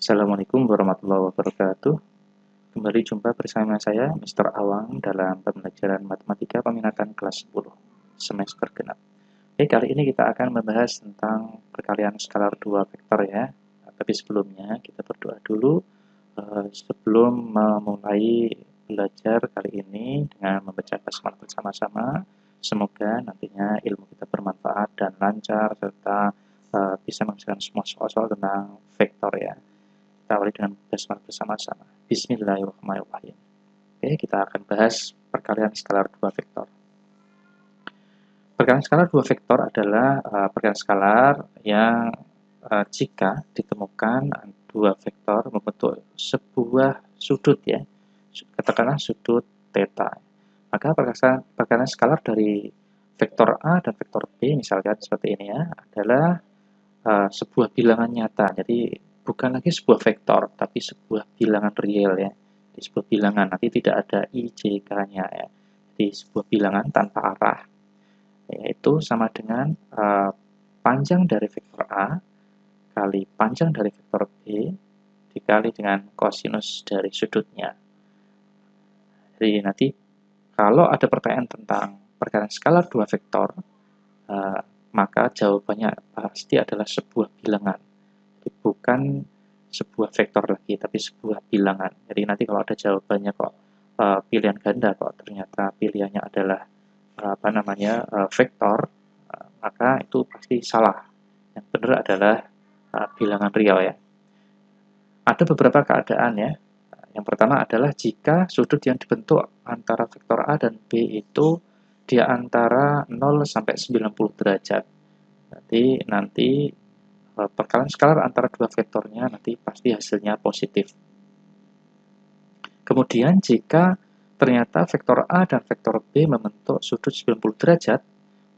Assalamualaikum warahmatullahi wabarakatuh. Kembali jumpa bersama saya, Mr. Awang, dalam pembelajaran Matematika Peminatan kelas 10, semester genap. Oke, kali ini kita akan membahas tentang perkalian skalar 2 vektor ya. Tapi sebelumnya kita berdoa dulu sebelum memulai belajar kali ini dengan membaca basmalah bersama-sama. Semoga nantinya ilmu kita bermanfaat dan lancar, serta bisa mengerjakan semua soal-soal tentang vektor ya. Kita awali dengan basmalah bersama-sama. Bismillahirrahmanirrahim. Oke, kita akan bahas perkalian skalar 2 vektor. Perkalian skalar 2 vektor adalah perkalian skalar yang jika ditemukan dua vektor membentuk sebuah sudut ya, katakanlah sudut theta. Maka perkalian skalar dari vektor A dan vektor B misalkan seperti ini ya, adalah sebuah bilangan nyata. Jadi bukan lagi sebuah vektor, tapi sebuah bilangan real ya. Di sebuah bilangan, nanti tidak ada I, J, K-nya ya. Jadi sebuah bilangan tanpa arah, yaitu sama dengan panjang dari vektor A kali panjang dari vektor B dikali dengan kosinus dari sudutnya. Jadi nanti kalau ada pertanyaan tentang perkalian skalar 2 vektor, maka jawabannya pasti adalah sebuah bilangan. Jadi bukan sebuah vektor lagi, tapi sebuah bilangan. Jadi nanti kalau ada jawabannya kok pilihan ganda, kok ternyata pilihannya adalah vektor, maka itu pasti salah. Yang benar adalah bilangan real ya. Ada beberapa keadaan ya. Yang pertama adalah jika sudut yang dibentuk antara vektor A dan B itu dia antara 0 sampai 90 derajat. Nanti perkalian skalar antara dua vektornya nanti pasti hasilnya positif. Kemudian jika ternyata vektor A dan vektor B membentuk sudut 90 derajat,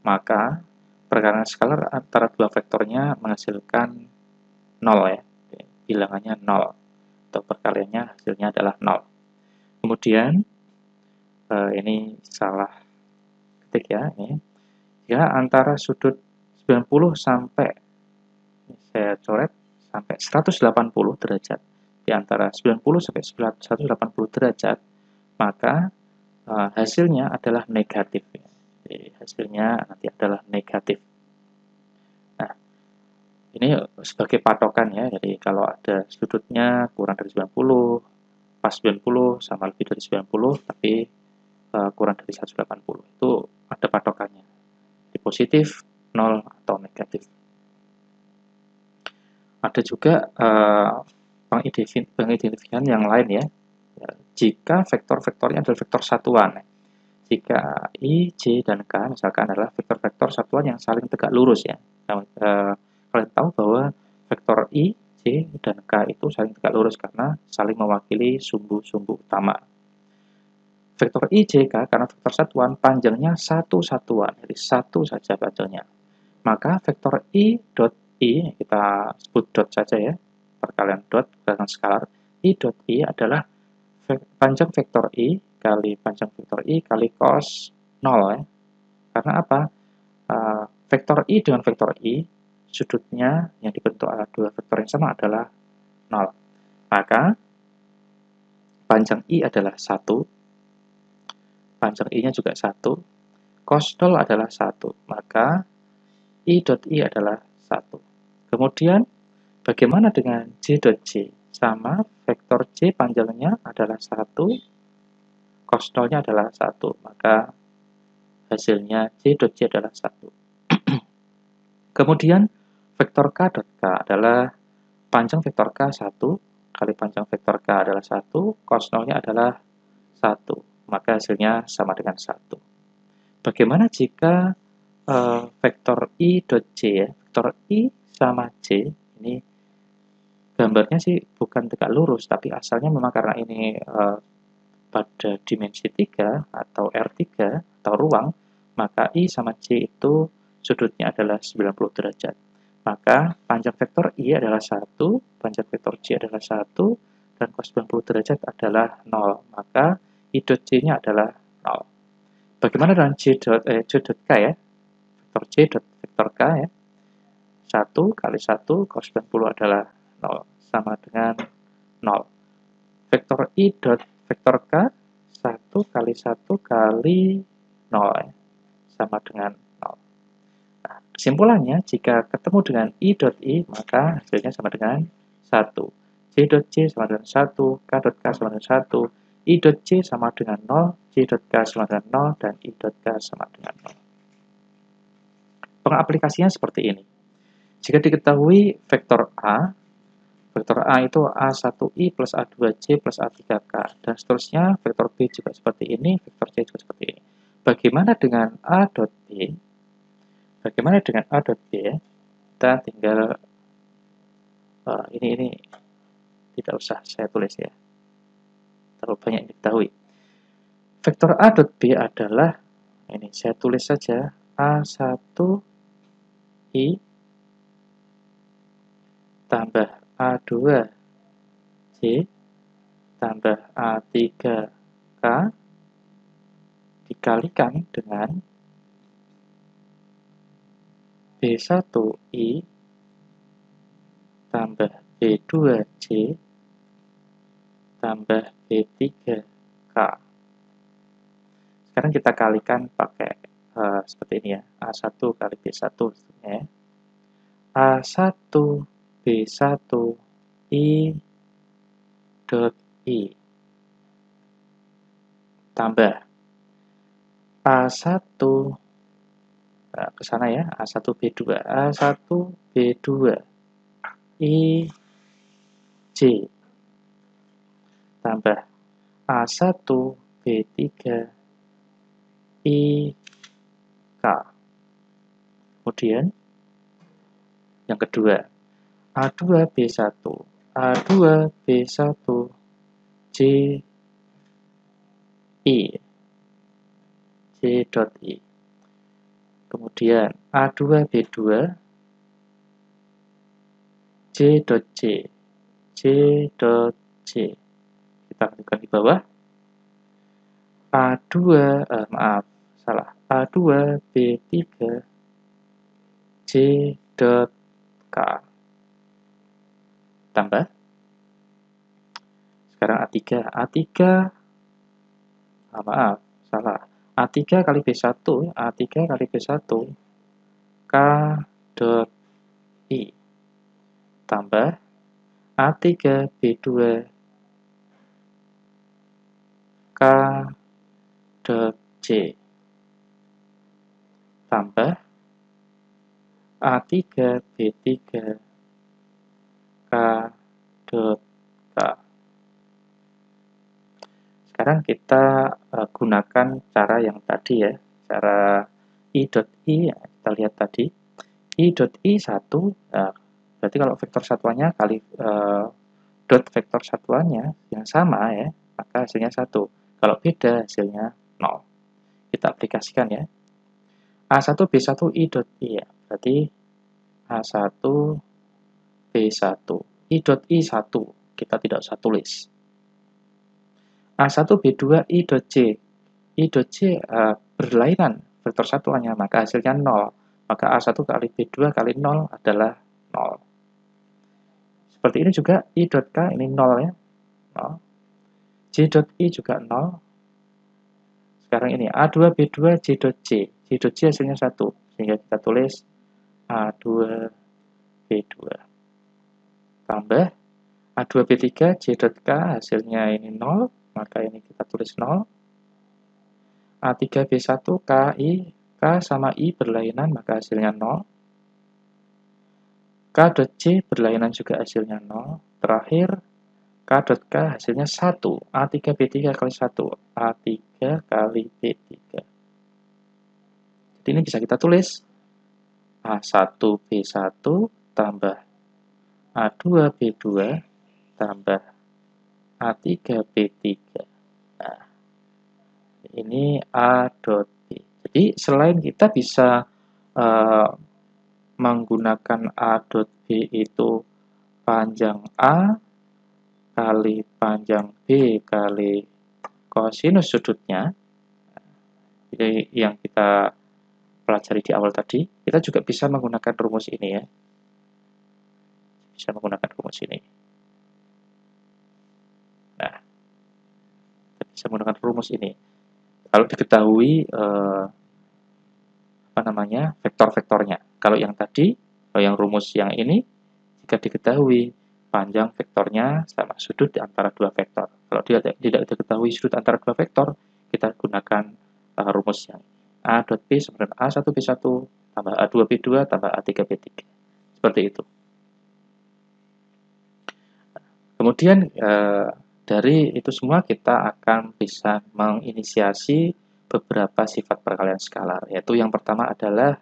maka perkalian skalar antara dua vektornya menghasilkan 0 ya. Bilangannya 0. Atau perkaliannya hasilnya adalah 0. Kemudian ini salah ketik ya, ini. Ya, antara sudut 90 sampai saya coret sampai 180 derajat. Di antara 90 sampai 180 derajat, maka hasilnya adalah negatif. Jadi hasilnya nanti adalah negatif. Nah, ini sebagai patokan ya. Jadi kalau ada sudutnya kurang dari 90, pas 90 sama lebih dari 90, tapi kurang dari 180, itu ada patokannya. Jadi positif, 0, atau negatif. Ada juga pengidentifikan yang lain ya. Jika vektor-vektornya adalah vektor satuan. Jika I, J, dan K misalkan adalah vektor-vektor satuan yang saling tegak lurus ya. Kalian tahu bahwa vektor I, J, dan K itu saling tegak lurus karena saling mewakili sumbu-sumbu utama. Vektor I, J, K karena vektor satuan panjangnya satu satuan, jadi satu saja panjangnya. Maka vektor I dot I, kita sebut dot saja ya, perkalian dot berdasarkan skalar, I dot I adalah panjang vektor I kali panjang vektor I kali cos 0 ya. Karena apa? Vektor I dengan vektor I, sudutnya yang dibentuk oleh dua vektor yang sama adalah 0. Maka panjang I adalah 1, panjang I-nya juga 1, cos 0 adalah 1, maka I dot I adalah 1. Kemudian, bagaimana dengan J dot J? Sama, vektor J panjangnya adalah 1, cos 0-nya adalah 1, maka hasilnya J dot J adalah 1. Kemudian, vektor K dot K adalah panjang vektor K 1, kali panjang vektor K adalah 1, cos 0-nya adalah 1, maka hasilnya sama dengan 1. Bagaimana jika vektor I dot J ya, vektor I sama J, ini gambarnya sih bukan tegak lurus, tapi asalnya memang karena ini pada dimensi 3 atau R3 atau ruang, maka I sama J itu sudutnya adalah 90 derajat. Maka panjang vektor I adalah 1, panjang vektor J adalah 1, dan cos 90 derajat adalah 0. Maka I dot J-nya adalah 0. Bagaimana dengan J dot K ya? Vektor J dot vektor K ya. 1 kali 1 cos 90 adalah 0. sama dengan 0. Vektor I dot vektor K 1 kali 1 kali 0 sama dengan 0. Nah, kesimpulannya, jika ketemu dengan I dot I, maka hasilnya sama dengan 1. J dot J sama dengan 1, K dot K sama dengan 1, I dot J sama dengan 0, J dot K sama dengan 0, dan I dot K sama dengan 0. Pengaplikasinya seperti ini. Jika diketahui vektor A itu A1I plus A2J plus A3K, dan seterusnya. Vektor B juga seperti ini, vektor C juga seperti ini. Bagaimana dengan A dot B? Bagaimana dengan A dot B? Kita tinggal ini tidak usah saya tulis ya, terlalu banyak yang diketahui. Vektor A dot B adalah ini, saya tulis saja A1I tambah A2J tambah A3K dikalikan dengan B1I tambah B2J tambah B3K. Sekarang kita kalikan pakai seperti ini ya, A1 kali B1 ya. A1 B1 I dot I tambah A1 ke sana ya, A1 B2 I J tambah A1 B3 I K. Kemudian yang kedua, A2 B1 J I J dot I. Kemudian A2 B2 J dot J dot J. Kita aktifkan di bawah. A2 A2 B3 J dot K tambah. Sekarang A3 A3 kali B1 kali B1 K dot I tambah A3 B2 K dot J tambah A3 B3 K dot K. Sekarang kita gunakan cara yang tadi ya, cara I dot I ya, kita lihat tadi. I dot I 1, berarti kalau vektor satuannya kali dot vektor satuannya yang sama ya, maka hasilnya 1. Kalau beda, hasilnya 0. Kita aplikasikan ya. A1 B1 I dot I ya, berarti A1 B1 I dot I 1, kita tidak usah tulis. A1 B2 I dot J berlainan vektor satuannya, maka hasilnya 0. Maka A1 kali B2 kali 0 adalah 0. Seperti ini juga I dot K, ini 0 ya, 0. J dot I juga 0. Sekarang ini A2 B2 J dot J hasilnya 1, sehingga kita tulis A2 B2 tambah A2 B3 J dot K, hasilnya ini 0, maka ini kita tulis 0. A3 B1 K sama I berlainan, maka hasilnya 0. K dot J berlainan juga, hasilnya 0. Terakhir K dot K hasilnya 1. A3 B3 kali 1 A3 kali B3. Jadi ini bisa kita tulis A1 B1 tambah A2 B2 tambah A3 B3. Nah, ini A dot B. Jadi selain kita bisa menggunakan A dot B itu panjang A kali panjang B kali kosinus sudutnya, jadi yang kita pelajari di awal tadi, kita juga bisa menggunakan rumus ini ya. Bisa menggunakan rumus ini. bisa menggunakan rumus ini. Kalau diketahui vektor-vektornya. Kalau yang tadi, kalau yang rumus yang ini, jika diketahui panjang vektornya sama sudut di antara dua vektor. Kalau tidak diketahui sudut antara dua vektor, kita gunakan rumus yang A dot B sama dengan A1B1 tambah A2B2 tambah A3B3. Seperti itu. Kemudian dari itu semua kita akan bisa menginisiasi beberapa sifat perkalian skalar, yaitu yang pertama adalah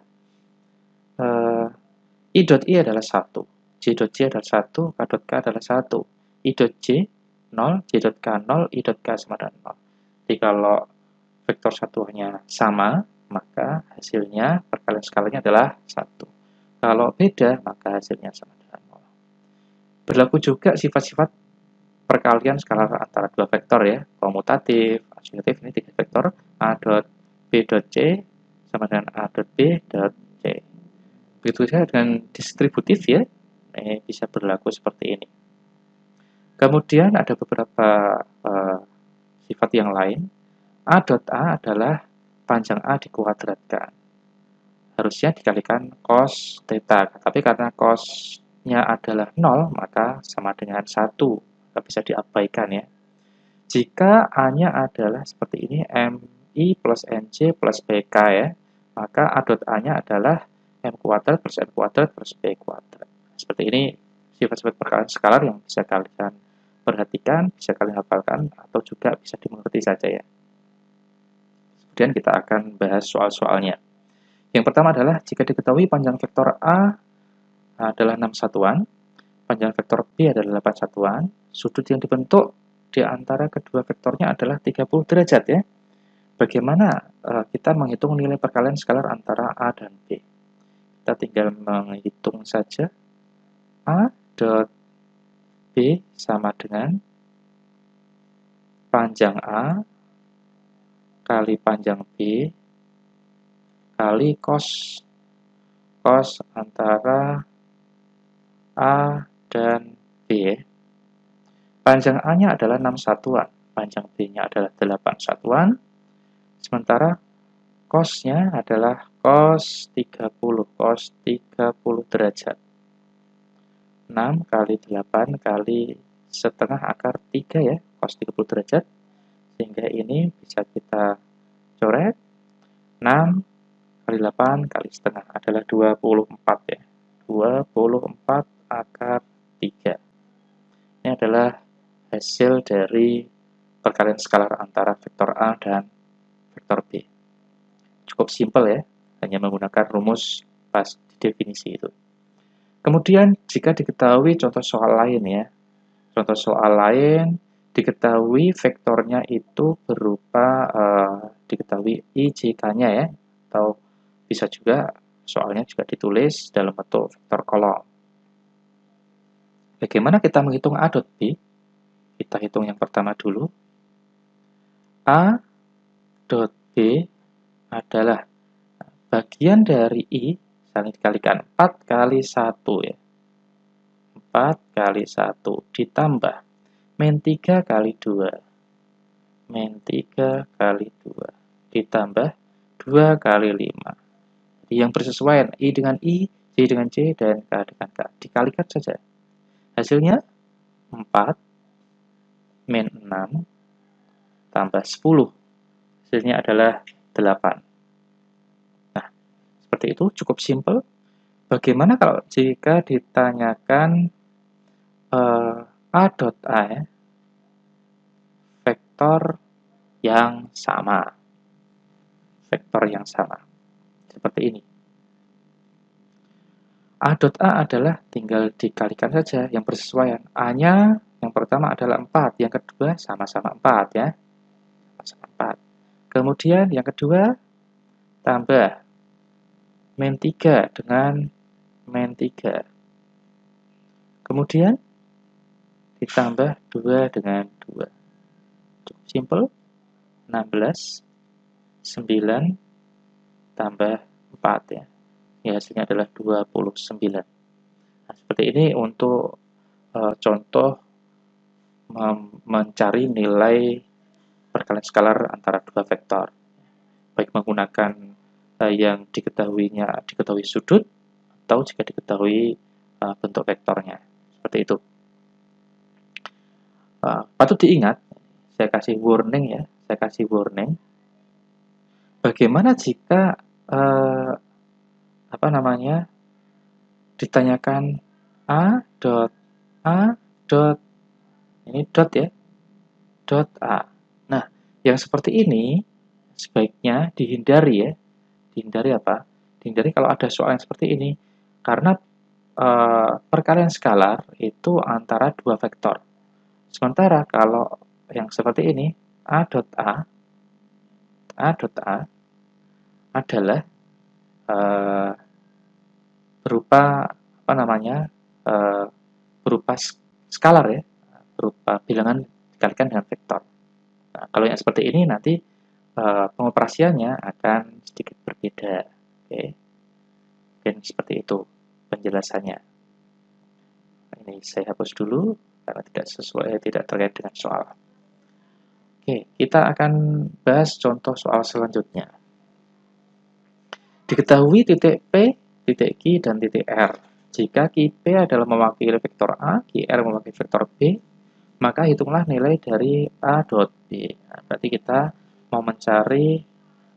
I dot I adalah 1, J dot J adalah 1, K dot K adalah 1, I dot J 0, J dot K 0, I dot K sama dengan 0. Jadi kalau vektor satuannya sama, maka hasilnya perkalian skalarnya adalah 1. Kalau beda, maka hasilnya sama dengan 0. Berlaku juga sifat-sifat perkalian skalar antara dua vektor ya, komutatif, asosiatif, ini tiga vektor, A dot B dot C sama dengan A dot B dot C. Begitu saja dengan distributif ya, bisa berlaku seperti ini. Kemudian ada beberapa sifat yang lain. A dot A adalah panjang A dikuadratkan. Harusnya dikalikan cos theta, tapi karena cosnya adalah 0, maka sama dengan 1. Nggak bisa diabaikan ya. Jika A-nya adalah seperti ini, MI plus NC plus BK ya, maka A dot A-nya adalah M kuadrat plus N kuadrat plus B kuadrat. Seperti ini sifat-sifat perkalian skalar yang bisa kalian perhatikan, bisa kalian hafalkan, atau juga bisa dimengerti saja ya. Kemudian kita akan bahas soal-soalnya. Yang pertama adalah jika diketahui panjang vektor A adalah 6 satuan, panjang vektor B adalah 8 satuan, sudut yang dibentuk di antara kedua vektornya adalah 30 derajat ya. Bagaimana kita menghitung nilai perkalian skalar antara A dan B? Kita tinggal menghitung saja. A dot B sama dengan panjang A kali panjang B kali cos antara A dan B. Panjang A-nya adalah 6 satuan, panjang B-nya adalah 8 satuan, sementara cos-nya adalah cos 30 derajat. 6 kali 8 kali setengah akar 3 ya, cos 30 derajat. Sehingga ini bisa kita coret. 6 kali 8 kali setengah adalah 24 ya. 24 akar 3. Ini adalah hasil dari perkalian skalar antara vektor A dan vektor B. Cukup simpel ya, hanya menggunakan rumus pas di definisi itu. Kemudian jika diketahui contoh soal lain ya, contoh soal lain diketahui vektornya itu berupa diketahui I, J, K-nya ya, atau bisa juga soalnya juga ditulis dalam bentuk vektor kolom. Bagaimana kita menghitung A dot B? Kita hitung yang pertama dulu. A dot B adalah bagian dari I, saling dikalikan 4 kali 1 ya. 4 kali 1 ditambah min 3 kali 2. Min 3 kali 2 ditambah 2 kali 5. Jadi yang bersesuaian I dengan I, J dengan J, dan K dengan K. Dikalikan saja. Hasilnya 4 min 6 tambah 10. Hasilnya adalah 8. Nah, seperti itu cukup simpel. Bagaimana kalau jika ditanyakan A dot A ya, vektor yang sama. Vektor yang sama. Seperti ini. A dot A adalah tinggal dikalikan saja yang bersesuaian. A-nya yang pertama adalah 4, yang kedua sama-sama 4 ya. Sama 4. Kemudian yang kedua tambah min 3 dengan min 3. Kemudian ditambah 2 dengan 2. Cukup simpel. 16, 9, tambah 4 ya. Ya, hasilnya adalah 29. Nah, seperti ini untuk contoh mencari nilai perkalian skalar antara dua vektor, baik menggunakan yang diketahui sudut atau jika diketahui bentuk vektornya, seperti itu. Patut diingat, saya kasih warning ya, bagaimana jika ditanyakan a dot ini dot ya, dot a. Nah, yang seperti ini sebaiknya dihindari ya. Dihindari apa? Dihindari kalau ada soal yang seperti ini, karena perkalian skalar itu antara dua vektor. Sementara kalau yang seperti ini, a dot a adalah berupa berupa skalar ya, berupa bilangan dikalikan dengan vektor. Nah, kalau yang seperti ini nanti pengoperasiannya akan sedikit berbeda. Oke. Dan seperti itu penjelasannya. Ini saya hapus dulu karena tidak terkait dengan soal. Oke, kita akan bahas contoh soal selanjutnya. Diketahui titik P, titik Q, dan titik R. Jika P adalah mewakili vektor A, R mewakili vektor B, maka hitunglah nilai dari A dot B. Nah, berarti kita mau mencari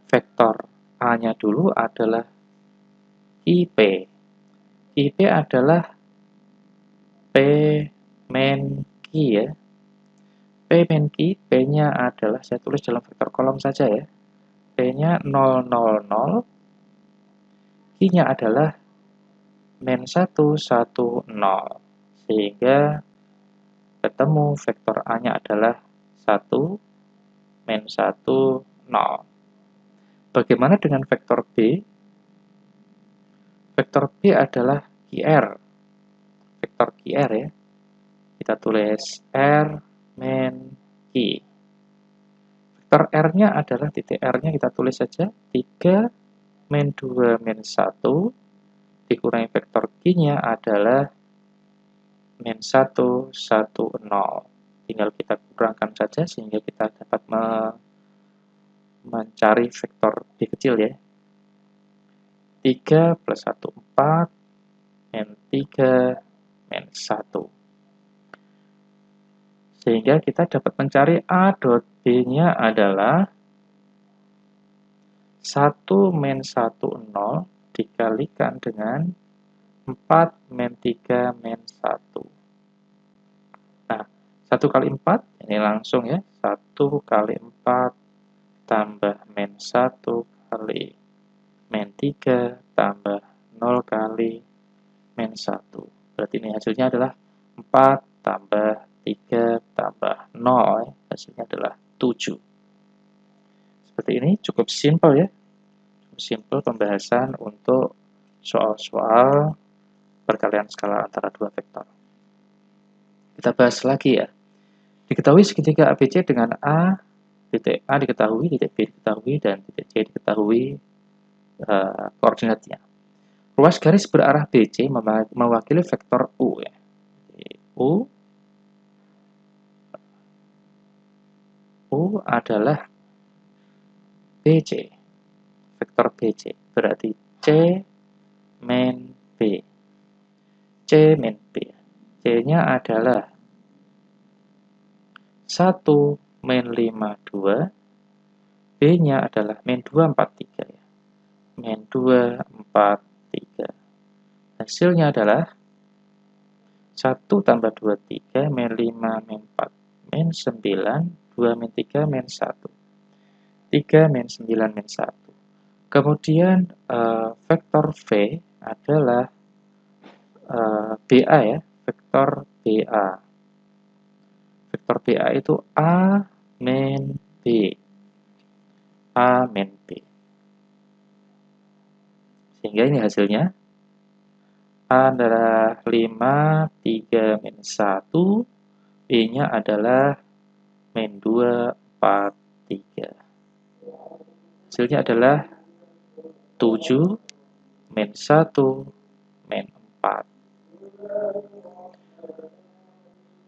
vektor A-nya dulu adalah P. P adalah P min Q ya. P min Q, P-nya adalah, saya tulis dalam vektor kolom saja ya. P-nya 0, 0, 0. Q-nya adalah min 1, 1, 0. Sehingga ketemu vektor A-nya adalah 1, min 1, 0. Bagaimana dengan vektor B? Vektor B adalah QR. Vektor QR ya. Kita tulis R min Q. Vektor R-nya adalah titik R-nya kita tulis saja 3 min 2 min 1 dikurangi vektor Q-nya adalah min 1, 1, 0. Tinggal kita kurangkan saja sehingga kita dapat mencari vektor B kecil ya. 3 plus 1, 4, min 3, min 1. Sehingga kita dapat mencari A dot B-nya adalah 1 min 1, 0 dikalikan dengan 4 min 3 min 1. Nah, 1 kali 4, ini langsung ya, 1 kali 4 tambah min 1 kali min 3 tambah 0 kali min 1. Berarti ini hasilnya adalah 4 tambah 3 tambah 0 ya. Hasilnya adalah 7. Seperti ini cukup simpel ya. Cukup simpel pembahasan untuk soal-soal perkalian skalar antara dua vektor. Kita bahas lagi ya. Diketahui segitiga ABC dengan A, titik A diketahui, titik B diketahui, dan titik C diketahui koordinatnya. Ruas garis berarah BC mewakili vektor U ya. U adalah BC, vektor BC, berarti C min B. C min B. C-nya adalah 1 min 5, 2. B-nya adalah min 2, 4, 3 ya. Min 2, 4, 3. Hasilnya adalah 1 tambah 2, 3, min 5, min 4, min 9, 2 min 3, min 1. 3 min 9, min 1. Kemudian vektor V adalah BA ya, vektor BA. Vektor BA itu A min B. A min B. Sehingga ini hasilnya A adalah 5, 3, min 1. B-nya adalah min 2, 4, 3. Hasilnya adalah 7, min 1, min 4.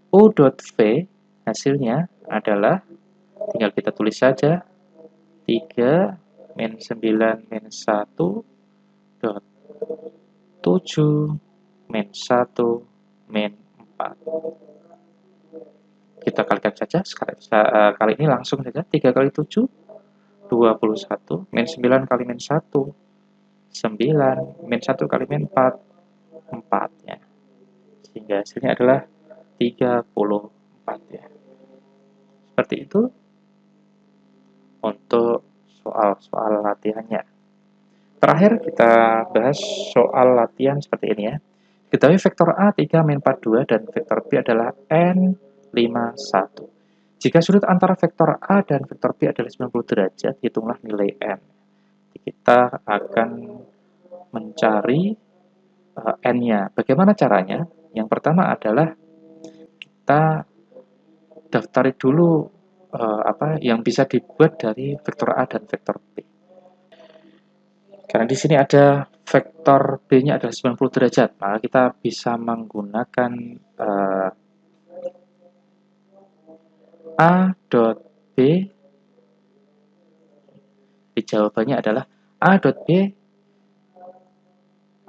U dot V hasilnya adalah tinggal kita tulis saja 3 min 9 min 1 dot 7 min 1 min 4. Kita kalikan saja, kali ini langsung saja. 3 kali 7, 21, min 9 kali min 1, 9, min 1 kali min 4, 4 ya. Sehingga hasilnya adalah 34 ya. Seperti itu untuk soal-soal latihannya. Terakhir kita bahas soal latihan seperti ini ya. Ketahui vektor A 3 min 42 dan vektor B adalah N 51. Jika sudut antara vektor A dan vektor B adalah 90 derajat, hitunglah nilai N. Kita akan mencari N-nya. Bagaimana caranya? Yang pertama adalah kita daftari dulu yang bisa dibuat dari vektor A dan vektor B. Karena di sini ada vektor B-nya adalah 90 derajat, maka kita bisa menggunakan A dot B. Jawabannya adalah A dot B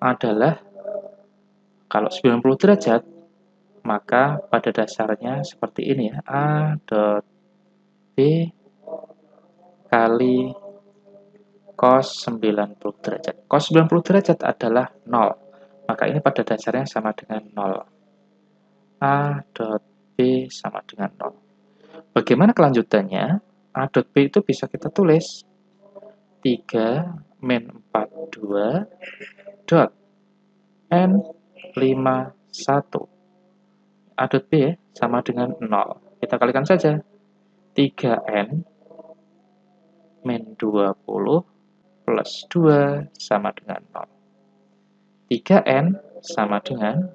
adalah kalau 90 derajat, maka pada dasarnya seperti ini ya, A dot B kali cos 90 derajat. Cos 90 derajat adalah 0. Maka ini pada dasarnya sama dengan 0. A dot B sama dengan 0. Bagaimana kelanjutannya? A dot B itu bisa kita tulis 3 min 42 dot N 51. A dot B ya, sama dengan 0. Kita kalikan saja. 3N min 20 plus 2 sama dengan 0. 3N sama dengan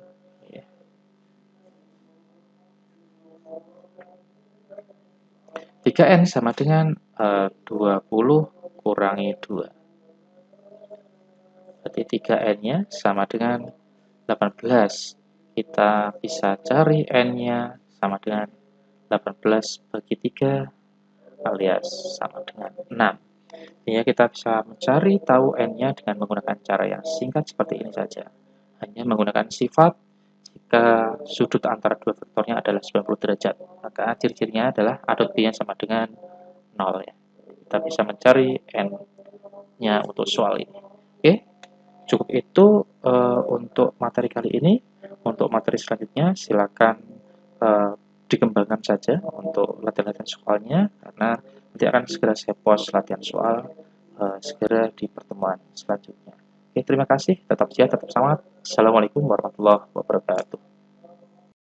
3N sama dengan 20 kurangi 2. Berarti 3N-nya sama dengan 18. Kita bisa cari N-nya sama dengan 18 bagi 3 alias sama dengan 6. Sehingga kita bisa mencari tahu N-nya dengan menggunakan cara yang singkat seperti ini saja. Hanya menggunakan sifat jika sudut antara dua vektornya adalah 90 derajat. Maka ciri-cirinya adalah A dot B yang sama dengan 0 ya. Kita bisa mencari N-nya untuk soal ini. Oke, cukup itu untuk materi kali ini. Untuk materi selanjutnya silakan dikembangkan saja untuk latihan-latihan soalnya, karena nanti akan segera saya post latihan soal segera di pertemuan selanjutnya. Oke, terima kasih. Tetap sehat, tetap semangat. Assalamualaikum warahmatullahi wabarakatuh.